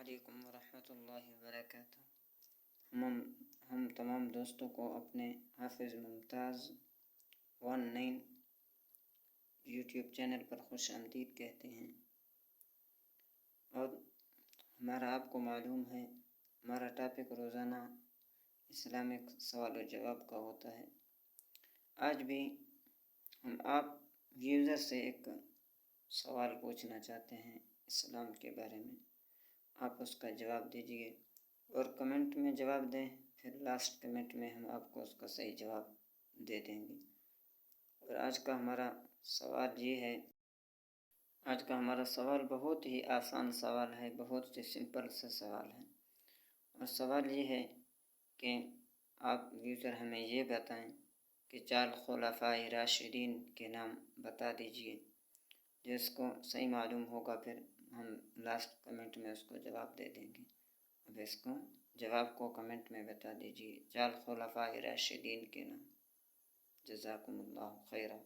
علیکم ورحمۃ اللہ وبرکاتہ۔ ہم تمام دوستوں کو اپنے حافظ ممتاز 19 یوٹیوب چینل پر خوش آمدید کہتے ہیں۔ اور آپ کو معلوم ہے ہمارا ٹاپک روزانہ اسلامک سوال و جواب کا ہوتا ہے۔ آج بھی ہم آپ یوزر سے ایک سوال پوچھنا چاہتے ہیں اسلام کے بارے میں، آپ اس کا جواب دیجیے اور کمنٹ میں جواب دیں، پھر لاسٹ کمنٹ میں ہم آپ کو اس کا صحیح جواب دے دیں گے۔ اور آج کا ہمارا سوال بہت ہی آسان سوال ہے، بہت ہی سمپل سا سوال ہے، اور سوال یہ ہے کہ آپ یوزر ہمیں یہ بتائیں کہ 4 خلفائے راشدین کے نام بتا دیجیے۔ جس کو صحیح معلوم ہوگا پھر ہم لاسٹ کمنٹ میں اس کو جواب دے دیں گے۔ اب اس کو جواب کو کمنٹ میں بتا دیجیے، 4 خلفائے راشدین کے نام۔ جزاکم اللہ خیرہ۔